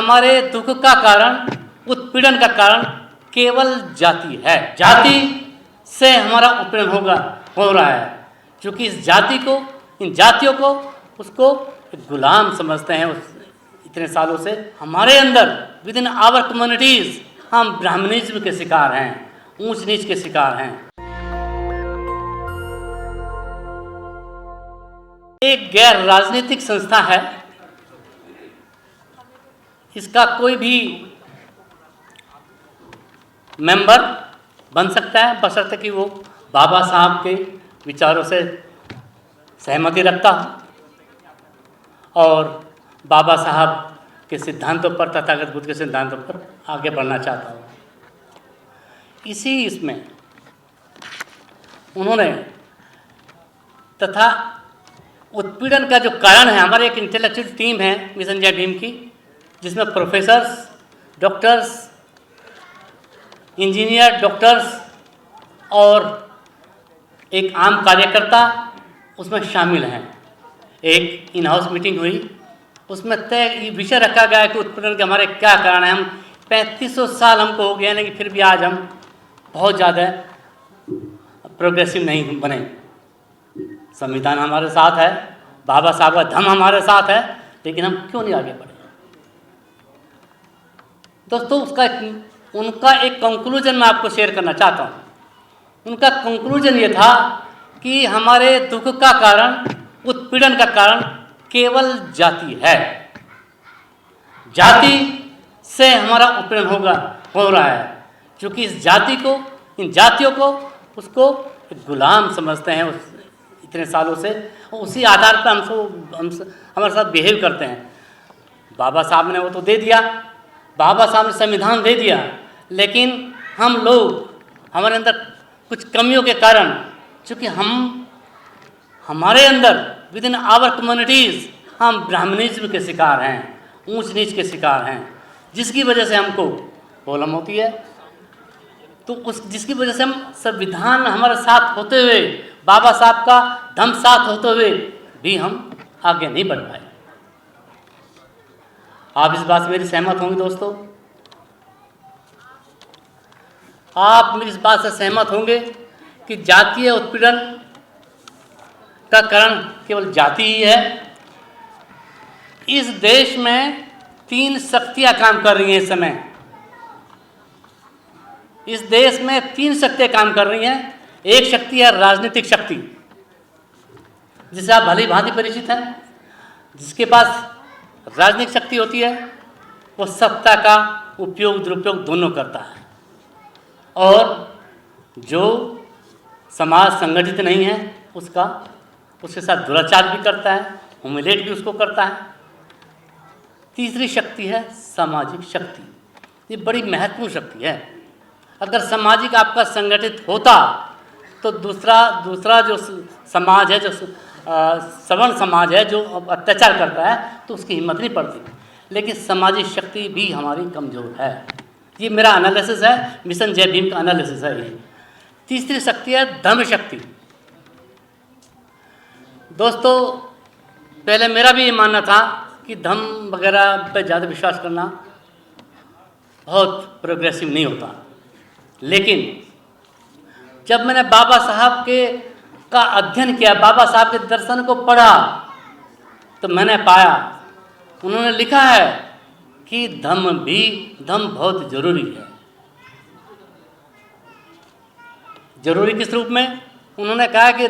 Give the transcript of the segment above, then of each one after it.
हमारे दुख का कारण, उत्पीड़न का कारण केवल जाति है। जाति से हमारा उत्पीड़न हो रहा है, क्योंकि इस जाति को, इन जातियों को उसको गुलाम समझते हैं। इतने सालों से हमारे अंदर विद इन आवर कम्युनिटीज हम ब्राह्मणिज्म के शिकार हैं, ऊंच नीच के शिकार हैं। एक गैर राजनीतिक संस्था है, इसका कोई भी मेंबर बन सकता है बशर्ते कि वो बाबा साहब के विचारों से सहमति रखता और बाबा साहब के सिद्धांतों पर, तथागत बुद्ध के सिद्धांतों पर आगे बढ़ना चाहता हूँ। इसमें उन्होंने तथा उत्पीड़न का जो कारण है, हमारे एक इंटेलेक्चुअल टीम है मिशन जय भीम की, जिसमें प्रोफेसर्स, डॉक्टर्स, इंजीनियर, डॉक्टर्स और एक आम कार्यकर्ता उसमें शामिल हैं। एक इन हाउस मीटिंग हुई, उसमें तय विषय रखा गया कि उत्पीड़न के हमारे क्या कारण हैं। हम 3500 साल हमको हो गया, लेकिन फिर भी आज हम बहुत ज़्यादा प्रोग्रेसिव नहीं बने। संविधान हमारे साथ है, बाबा साहब का धम्म हमारे साथ है, लेकिन हम क्यों नहीं आगे बढ़े। दोस्तों, उनका एक कंक्लूजन मैं आपको शेयर करना चाहता हूँ। उनका कंक्लूजन ये था कि हमारे दुख का कारण, उत्पीड़न का कारण केवल जाति है। जाति से हमारा उत्पीड़न हो रहा है, क्योंकि इस जाति को, इन जातियों को उसको गुलाम समझते हैं इतने सालों से, उसी आधार पर हमारे साथ बिहेव करते हैं। बाबा साहब ने वो तो दे दिया, बाबा साहब ने संविधान दे दिया, लेकिन हम लोग, हमारे अंदर कुछ कमियों के कारण, चूँकि हमारे अंदर विद इन आवर कम्युनिटीज़ हम ब्राह्मणिज्म के शिकार हैं, ऊंच नीच के शिकार हैं, जिसकी वजह से हमको प्रॉब्लम होती है। तो जिसकी वजह से हम संविधान हमारे साथ होते हुए, बाबा साहब का धम्म साथ होते हुए भी हम आगे नहीं बढ़ पाए। आप इस बात से मेरी सहमत होंगे दोस्तों? आप मेरी इस बात से सहमत होंगे कि जातीय उत्पीड़न का कारण केवल जाति ही है। इस देश में 3 शक्तियां काम कर रही हैं इस समय। इस देश में 3 शक्तियां काम कर रही हैं। एक शक्ति है राजनीतिक शक्ति, जिसे आप भली भांति परिचित हैं। जिसके पास राजनीतिक शक्ति होती है, वो सत्ता का उपयोग दुरुपयोग दोनों करता है, और जो समाज संगठित नहीं है उसके साथ दुराचार भी करता है, ह्यूमिलेट भी उसको करता है। तीसरी शक्ति है सामाजिक शक्ति। ये बड़ी महत्वपूर्ण शक्ति है। अगर सामाजिक आपका संगठित होता तो दूसरा जो समाज है, जो सवर्ण समाज है, जो अत्याचार करता है, तो उसकी हिम्मत नहीं पड़ती। लेकिन सामाजिक शक्ति भी हमारी कमज़ोर है। ये मेरा एनालिसिस है, मिशन जय भीम का एनालिसिस है ये। तीसरी शक्ति है धम्म शक्ति। दोस्तों, पहले मेरा भी ये मानना था कि धम्म वगैरह पर ज़्यादा विश्वास करना बहुत प्रोग्रेसिव नहीं होता, लेकिन जब मैंने बाबा साहब का अध्ययन किया, बाबा साहब के दर्शन को पढ़ा, तो मैंने पाया, उन्होंने लिखा है कि धम्म बहुत जरूरी है। जरूरी किस रूप में? उन्होंने कहा कि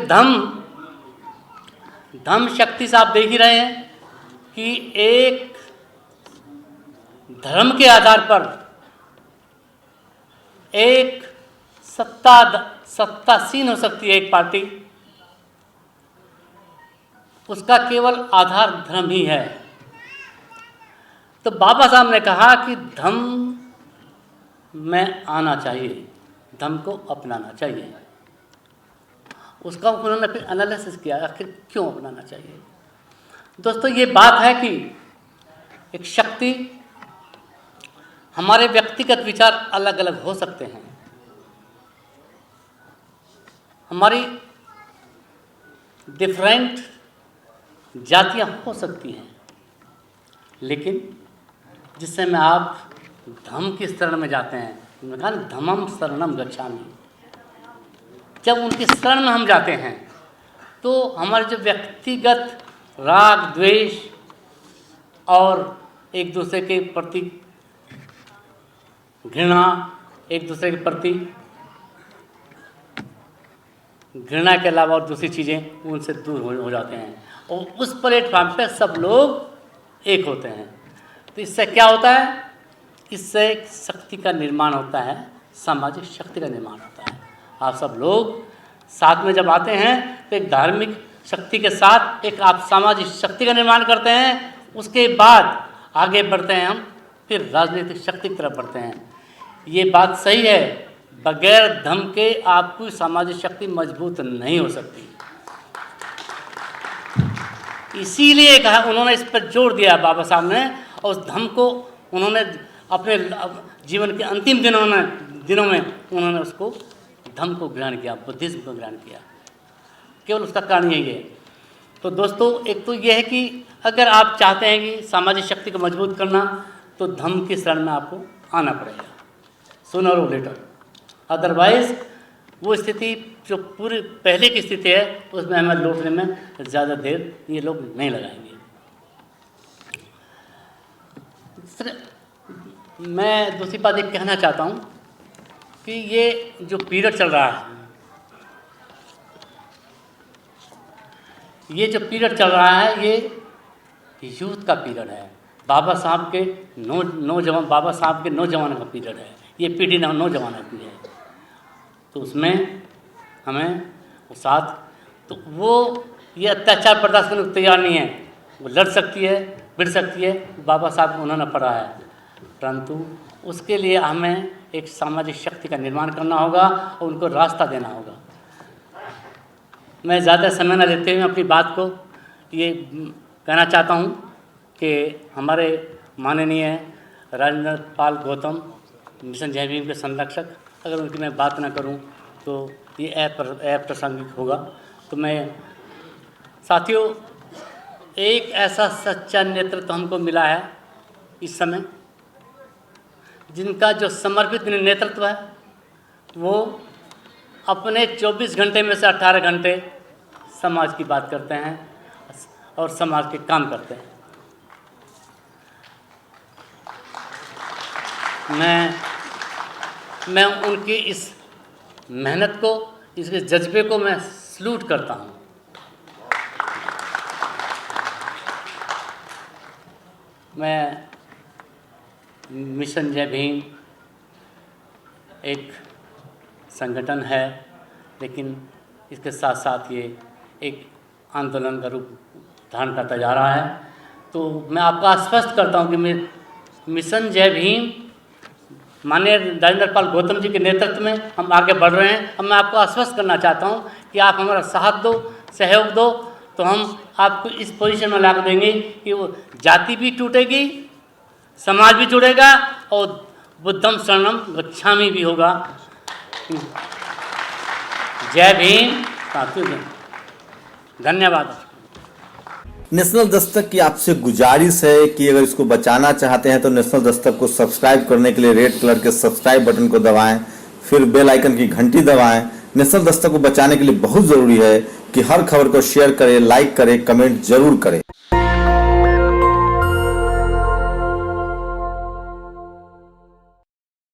धम्म शक्ति से आप देख ही रहे हैं कि एक धर्म के आधार पर एक सत्तासीन हो सकती है एक पार्टी, उसका केवल आधार धर्म ही है। तो बाबा साहब ने कहा कि धम्म में आना चाहिए, धम्म को अपनाना चाहिए। उसका उन्होंने फिर एनालिसिस किया, आखिर क्यों अपनाना चाहिए। दोस्तों, ये बात है कि एक शक्ति, हमारे व्यक्तिगत विचार अलग अलग हो सकते हैं, हमारी डिफरेंट जातियां हो सकती हैं, लेकिन जिस समय आप धम्म की शरण में जाते हैं, उन्होंने कहा ना धम्मम शरणम गच्छामि, जब उनकी शरण में हम जाते हैं तो हमारे जो व्यक्तिगत राग द्वेष और एक दूसरे के प्रति घृणा, एक दूसरे के प्रति घृणा के अलावा और दूसरी चीज़ें उनसे दूर हो जाते हैं और उस प्लेटफॉर्म पे सब लोग एक होते हैं। तो इससे क्या होता है? इससे एक शक्ति का निर्माण होता है, सामाजिक शक्ति का निर्माण होता है। आप सब लोग साथ में जब आते हैं तो एक धार्मिक शक्ति के साथ एक आप सामाजिक शक्ति का निर्माण करते हैं। उसके बाद आगे बढ़ते हैं हम, फिर राजनीतिक शक्ति की तरफ बढ़ते हैं। ये बात सही है, बगैर धम्म के आपकी सामाजिक शक्ति मजबूत नहीं हो सकती। इसीलिए कहा उन्होंने, इस पर जोर दिया बाबा साहब ने, और उस धम्म को उन्होंने अपने जीवन के अंतिम दिनों में उन्होंने उसको धम्म को ग्रहण किया, बुद्धिज्म को ग्रहण किया। केवल उसका कारण यही है। तो दोस्तों, एक तो यह है कि अगर आप चाहते हैं कि सामाजिक शक्ति को मजबूत करना, तो धम्म की शरण में आपको आना पड़ेगा, सूनर और लेटर। अदरवाइज वो स्थिति जो पूरी पहले की स्थिति है उसमें हमें लौटने में ज़्यादा देर ये लोग नहीं लगाएंगे। मैं दूसरी बात एक कहना चाहता हूँ कि ये जो पीरियड चल रहा है, ये जो पीरियड चल रहा है ये यूथ का पीरियड है। बाबा साहब के नौजवान का पीरियड है, ये पीढ़ी नौजवान की है। तो उसमें हमें वो साथ, तो वो ये अत्याचार बर्दाश्त करने को तैयार नहीं है। वो लड़ सकती है, भिड़ सकती है, बाबा साहब उन्होंने पढ़ा है, परंतु उसके लिए हमें एक सामाजिक शक्ति का निर्माण करना होगा और उनको रास्ता देना होगा। मैं ज़्यादा समय न लेते हुए अपनी बात को ये कहना चाहता हूँ कि हमारे माननीय राजेंद्र पाल गौतम मिशन जय भीम के संरक्षक, अगर उनकी मैं बात ना करूं तो ये अप्रासंगिक होगा। तो मैं साथियों, एक ऐसा सच्चा नेतृत्व हमको मिला है इस समय, जिनका जो समर्पित नेतृत्व है वो अपने 24 घंटे में से 18 घंटे समाज की बात करते हैं और समाज के काम करते हैं। मैं उनकी इस मेहनत को, इसके जज्बे को मैं सलूट करता हूँ। मैं मिशन जय भीम एक संगठन है, लेकिन इसके साथ साथ ये एक आंदोलन का रूप धारण करता जा रहा है। तो मैं आपको आश्वस्त करता हूँ कि मिशन जय भीम माननीय राजेंद्र पाल गौतम जी के नेतृत्व में हम आगे बढ़ रहे हैं। अब मैं आपको आश्वस्त करना चाहता हूँ कि आप हमारा साथ दो, सहयोग दो, तो हम आपको इस पोजीशन में ला देंगे कि वो जाति भी टूटेगी, समाज भी जुड़ेगा और बुद्धम शरणम गच्छामि भी होगा। जय भीम। धन्यवाद। नेशनल दस्तक की आपसे गुजारिश है कि अगर इसको बचाना चाहते हैं तो नेशनल दस्तक को सब्सक्राइब करने के लिए रेड कलर के सब्सक्राइब बटन को दबाएं, फिर बेल आइकन की घंटी दबाएं। नेशनल दस्तक को बचाने के लिए बहुत जरूरी है कि हर खबर को शेयर करें, लाइक करें, कमेंट जरूर करें।